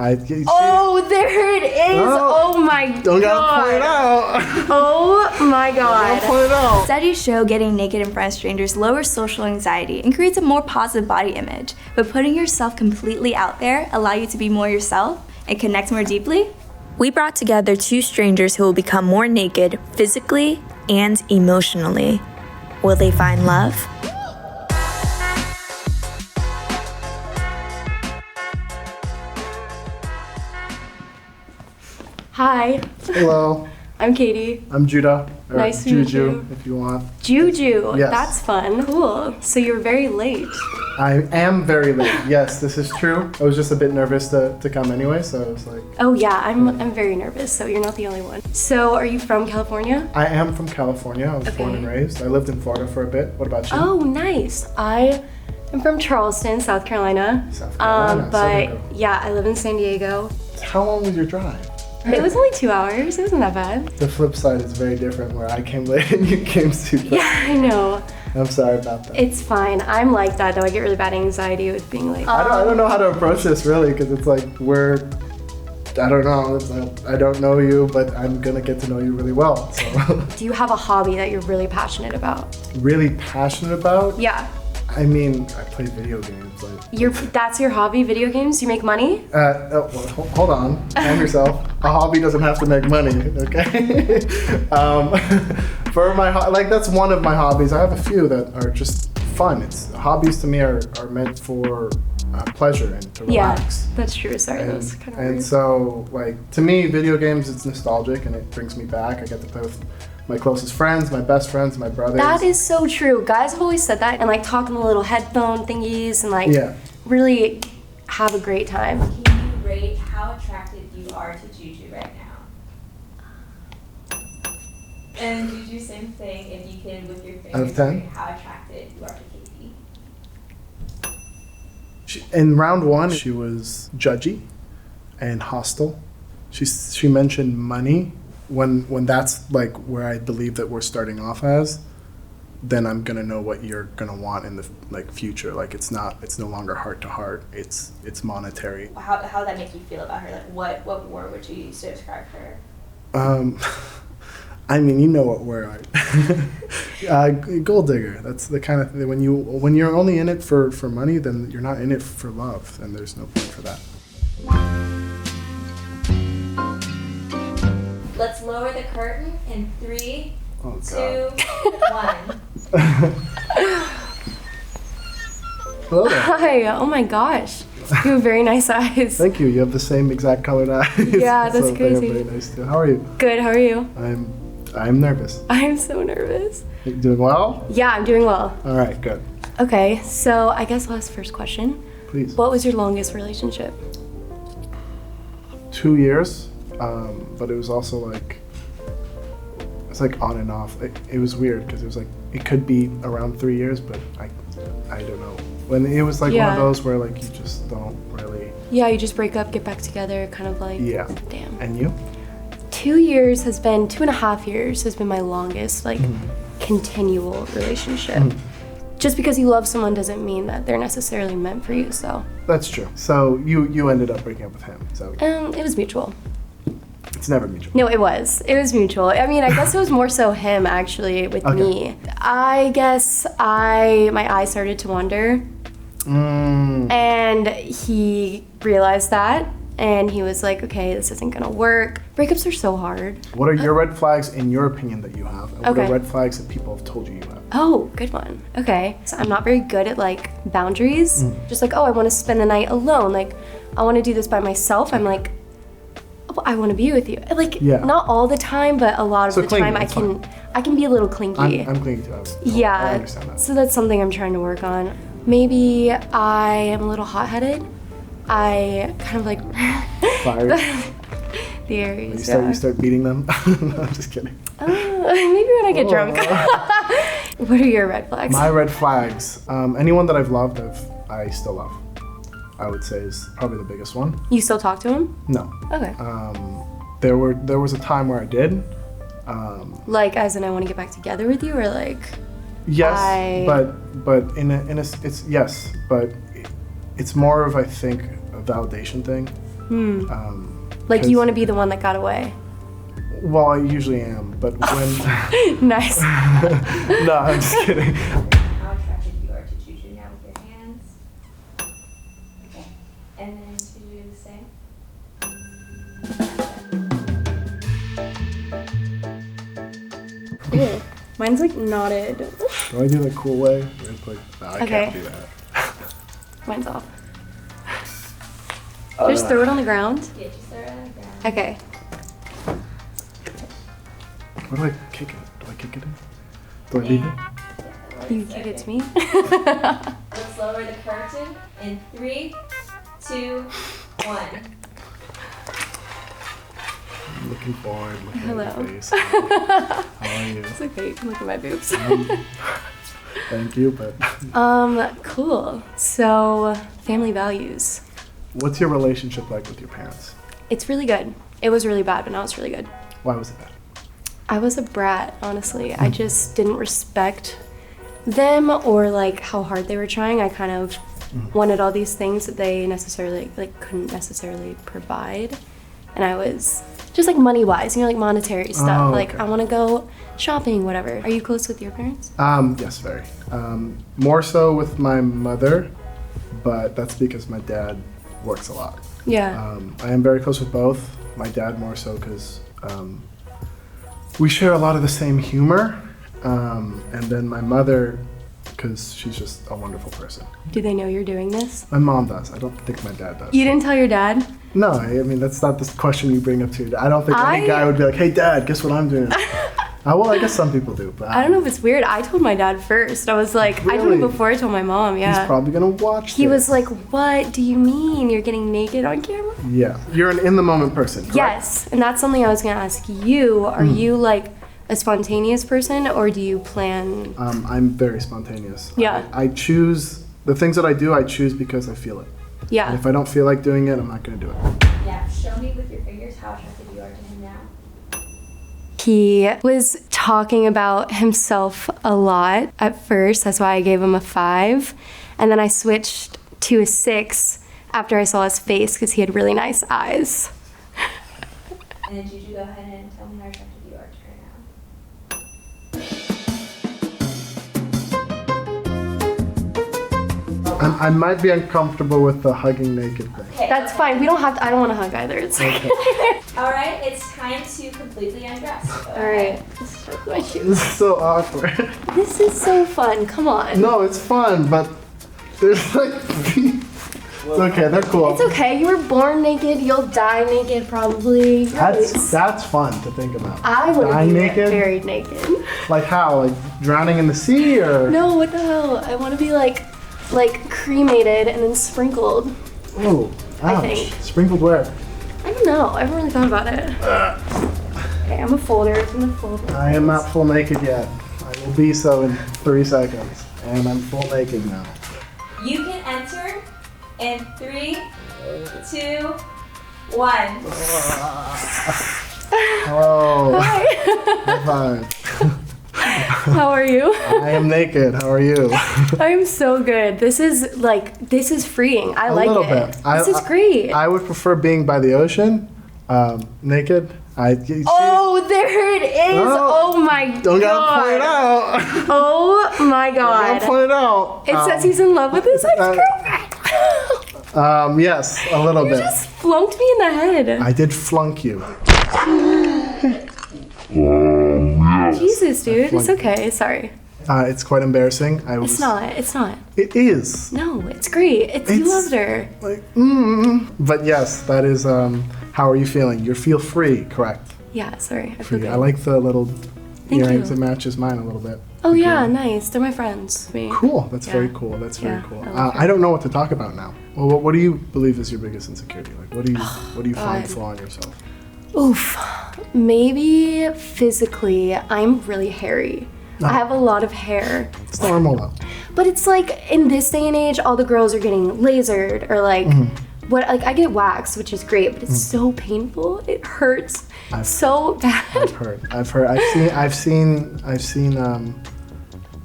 Oh, there it is! No. Oh my god! Don't gotta point it out. Oh my god! Don't point it out. Studies show getting naked in front of strangers lowers social anxiety and creates a more positive body image. But putting yourself completely out there allow you to be more yourself and connect more deeply? We brought together two strangers who will become more naked physically and emotionally. Will they find love? Hi, Hello, I'm Katie. I'm Judah. Or Nice to meet Juju, you. if you want. Juju. Yes. That's fun. Cool. So you were very late. I am very late. Yes, this is true. I was just a bit nervous to come anyway, so I was like... Oh yeah, I'm very nervous, so you're not the only one. So are you from California? I am from California. I was born and raised. I lived in Florida for a bit. What about you? Oh, nice. I am from Charleston, South Carolina. South Carolina. Southern girl. But yeah, I live in San Diego. How long was your drive? It was only 2 hours. It wasn't that bad. The flip side is very different where I came late and you came super. Yeah, I know. I'm sorry about that. It's fine. I'm like that though. I get really bad anxiety with being late. I don't know how to approach this really because it's like I don't know. It's like, I don't know you, but I'm gonna get to know you really well. So. Do you have a hobby that you're really passionate about? Really passionate about? Yeah. I mean, I play video games. Like, That's your hobby, video games? You make money? well, hold on, calm yourself. A hobby doesn't have to make money, okay? For my that's one of my hobbies. I have a few that are just fun. Hobbies to me are meant for pleasure and to relax. Yeah, that's true. Sorry, that was kind of And weird. so, like, to me, video games, it's nostalgic and it brings me back. I get to play with my closest friends, my best friends, my brothers. That is so true. Guys have always said that and like talk in the little headphone thingies and like really have a great time. Can you rate how attracted you are to Juju right now? And Juju, same thing, if you can, with your fingers, Out of 10? rate how attracted you are to Katie. In round one, she was judgy and hostile. She mentioned money. When that's like where I believe that we're starting off as, then I'm gonna know what you're gonna want in the future. Like it's no longer heart to heart. It's monetary. How did that make you feel about her? Like what word would you use to describe her? I mean, you know what word gold digger. That's the kind of thing when you're only in it for money, then you're not in it for love, and there's no point for that. Let's lower the curtain in 3, Oh, 2, God. 1. Hello there. Hi, oh my gosh. You have very nice eyes. Thank you. You have the same exact colored eyes. Yeah, that's so crazy. They're very nice too. How are you? Good, how are you? I'm nervous. I'm so nervous. You doing well? Yeah, I'm doing well. All right, good. Okay, so I guess I'll ask the first question. Please. What was your longest relationship? 2 years, but it was also it's like on and off. It was weird because it was like it could be around 3 years, but I don't know. When it was like one of those where like you just don't really. Yeah, you just break up, get back together, kind of like. Yeah. Damn. And you? 2 years has been 2.5 years has been my longest continual relationship. Just because you love someone doesn't mean that they're necessarily meant for you. So. That's true. So you ended up breaking up with him. So. It was mutual. It's never mutual. No, it was. It was mutual. I mean, I guess it was more so him actually with me. I guess my eyes started to wander. And he realized that. And he was like, okay, this isn't gonna work. Breakups are so hard. What are your red flags in your opinion that you have? And what Okay. are red flags that people have told you you have? Oh, good one. Okay. So I'm not very good at like boundaries. Just like, oh, I wanna spend the night alone. Like, I wanna do this by myself. I'm like, oh, I wanna be with you. Like, not all the time, but a lot of the clingy, time I can be a little clingy. I'm clingy too. Yeah. I understand that. So that's something I'm trying to work on. Maybe I am a little hot-headed. I kind of like Fired. the Aries. You start beating them. No, I'm just kidding. Maybe when I get drunk. What are your red flags? My red flags. Anyone that I've loved, I still love. I would say is probably the biggest one. You still talk to him? No. Okay. There was a time where I did. Like, as in, I want to get back together with you, or like? Yes, but it's yes, but it's more of I think a validation thing. Like you want to be the one that got away. Well, I usually am, but when... Nice. No, I'm just kidding. How attracted you are to Juju now with your hands. Okay. And then Juju the same. Ew. Mine's like knotted. Do I do the cool way? It's like, no, I Okay. can't do that. Mine's off. Just throw it on the ground. Yeah, just throw it on the ground. Okay. Where do I kick it? Do I kick it in? Do I leave it? You kick it to me. Let's lower the curtain in 3, 2, 1. I'm looking forward, looking Hello. at your face. How are you? It's okay, you can look at my boobs. Thank you, but Cool. So, family values. what's your relationship like with your parents? It's really good. It was really bad, but now it's really good. Why was it bad? I was a brat, honestly. I just didn't respect them or like how hard they were trying. I kind of wanted all these things that they necessarily like couldn't necessarily provide. And I was just like money wise, like monetary stuff. Oh, Like okay. I want to go shopping, whatever. Are you close with your parents? Yes, very. More so with my mother, but that's because my dad works a lot. Yeah. I am very close with both. My dad more so because we share a lot of the same humor, and then my mother because she's just a wonderful person. Do they know you're doing this? My mom does. I don't think my dad does. You didn't tell your dad? No, I mean that's not the question you bring up to your dad. I don't think any guy would be like, "Hey, Dad, guess what I'm doing?" Well, I guess some people do, but I don't know if it's weird. I told my dad first. I was like, I told him Really? before I told my mom, yeah. He's probably gonna watch. He this. was like, what do you mean? You're getting naked on camera? "Yeah, you're an in the moment person." Correct? Yes, and that's something I was gonna ask you. Are you like a spontaneous person or do you plan? I'm very spontaneous. Yeah. I choose the things that I do. I choose because I feel it. And Yeah. if I don't feel like doing it, I'm not gonna do it. Yeah, show me with your fingers how attracted you are to him now. He was talking about himself a lot at first. That's why I gave him a 5. And then I switched to a 6 after I saw his face because he had really nice eyes. And then Juju, go ahead and tell me how attracted you are to her now. I might be uncomfortable with the hugging naked thing. Okay. That's fine. We don't have to, I don't want to hug either. It's okay. All right, it's time to completely undress. Go All right. Let's start with my shoes. This is so awkward. This is so fun. Come on. No, it's fun, but there's like. It's okay. They're cool. It's okay. You were born naked. You'll die naked probably. That's fun to think about. I want Die to be naked? buried naked. Like how? Like drowning in the sea or? No, what the hell? I want to be like cremated and then sprinkled. Oh, ouch. think. Sprinkled where? I don't know. I haven't really thought about it. Okay, I'm a folder. I'm gonna fold. I am not full naked yet. I will be so in 3 seconds, and I'm full naked now. You can enter in 3, 2, 1. Hello. Hi. High five. How are you? I am naked. How are you? I'm so good. This is freeing. I like little it. bit. This is great. I would prefer being by the ocean, naked. You see, Oh, there it is. Oh, Oh my don't god. gotta point it out. Oh my Don't god. point it out. It says he's in love with his ex-girlfriend. Yes, a little You bit. just flunked me in the head. I did flunk you. Jesus, dude. It's okay. Sorry. It's quite embarrassing. It's not. It's not. It is. No, it's great. You It's- loved her. Like, But yes, that is. How are you feeling? You feel free, correct? Yeah, sorry. I feel Free. good. I like the little Thank earrings. you. It matches mine a little bit. Oh Okay. yeah, nice. They're my friends. Me. Cool. That's Yeah. very cool. That's very Yeah, cool. I love her. I don't know what to talk about now. Well, what do you believe is your biggest insecurity? Like, what do you find God. flaw in yourself? Oof. Maybe physically, I'm really hairy. I have a lot of hair. It's normal though. But it's like in this day and age, all the girls are getting lasered or like I get waxed, which is great, but it's so painful. It hurts so bad. I've heard. I've seen.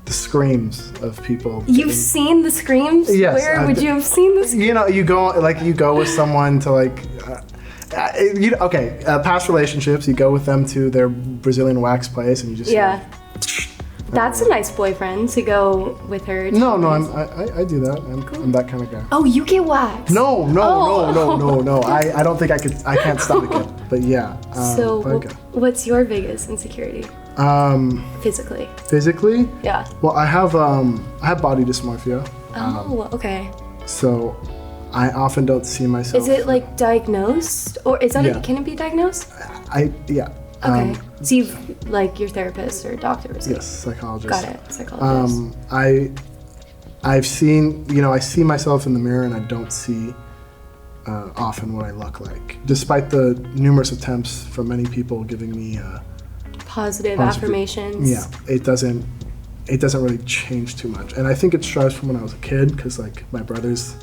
the screams of people. You've seen the screams? Yes. Where would you have seen the screams? You know, you go with someone to like, past relationships, you go with them to their Brazilian wax place and you just Yeah. That's a nice boyfriend to go with her. No, I do that. I'm that kind of guy. Oh, you get waxed? No. I don't think I can't stomach it. But yeah. So, okay. what's your biggest insecurity? Physically. Physically? Yeah. Well, I have body dysmorphia. Oh, okay. So, I often don't see myself. Is it like diagnosed, or is that Yeah. can it be diagnosed? Yeah. Okay. So you've like your therapist or doctor was like, Yes, psychologist. got it, psychologist. I've seen, I see myself in the mirror and I don't see often what I look like, despite the numerous attempts from many people giving me Positive affirmations. Yeah, it doesn't really change too much, and I think it strives from when I was a kid, because like my brothers,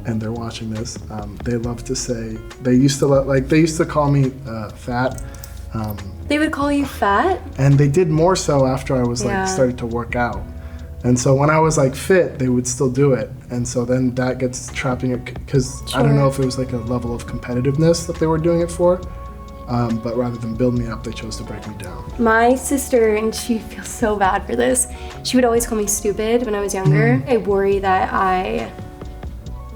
and they're watching this, they love to say they used to call me fat. They would call you fat? And they did more so after I was Yeah. started to work out. And so when I was like fit, they would still do it. And so then that gets trapping it, because I don't know if it was like a level of competitiveness that they were doing it for, but rather than build me up, they chose to break me down. My sister, and she feels so bad for this, she would always call me stupid when I was younger. I worry that I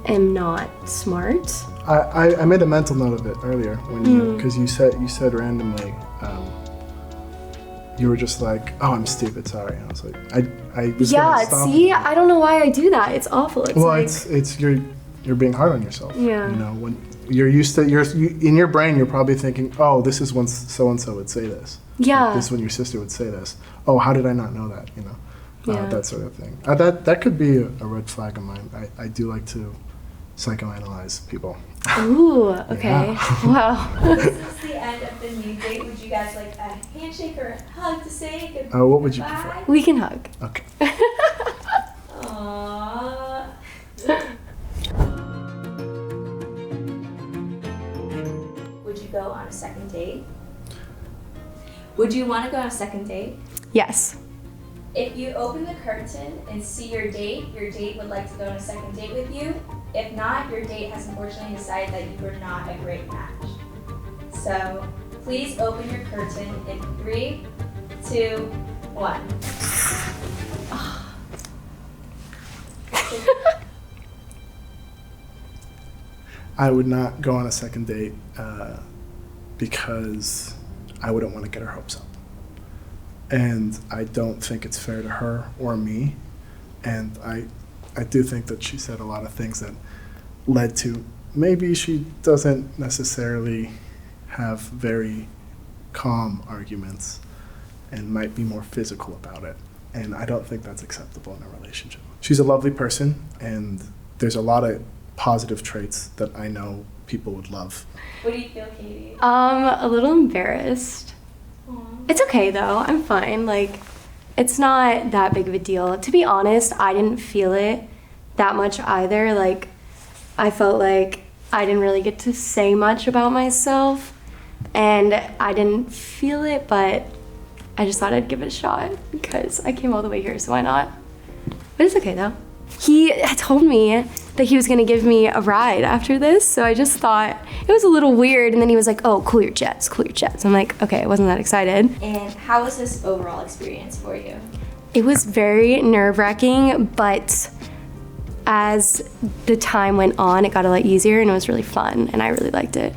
am not smart. I made a mental note of it earlier when because you said randomly, you were just like, oh, I'm stupid, sorry. And I was like, I was gonna stop see, you. I don't know why I do that. It's awful. It's Well, like, it's you're being hard on yourself. Yeah. When you're used to in your brain, you're probably thinking, oh, this is when so and so would say this. Yeah. Like, this is when your sister would say this. Oh, how did I not know that? Yeah. That sort of thing. That could be a red flag of mine. I do like to psychoanalyze people. Ooh, okay. Yeah. Wow. This is the end of the new date. Would you guys like a handshake or a hug to say goodbye? What would you prefer? We can hug. Okay. Aww. Would you go on a second date? Would you want to go on a second date? Yes. If you open the curtain and see your date would like to go on a second date with you. If not, your date has unfortunately decided that you were not a great match. So please open your curtain in 3, 2, 1. I would not go on a second date because I wouldn't want to get her hopes up. And I don't think it's fair to her or me. And I do think that she said a lot of things that led to maybe she doesn't necessarily have very calm arguments and might be more physical about it. And I don't think that's acceptable in a relationship. She's a lovely person, and there's a lot of positive traits that I know people would love. What do you feel, Katie? A little embarrassed. Aww. It's okay though, I'm fine. Like, it's not that big of a deal. To be honest, I didn't feel it that much either. Like, I felt like I didn't really get to say much about myself, and I didn't feel it, but I just thought I'd give it a shot because I came all the way here, so why not? But it's okay though. He had told me that he was gonna give me a ride after this, so I just thought it was a little weird, and then he was like, oh, cool your jets, cool your jets. I'm like, okay, I wasn't that excited. And how was this overall experience for you? It was very nerve-wracking, but as the time went on, it got a lot easier, and it was really fun, and I really liked it.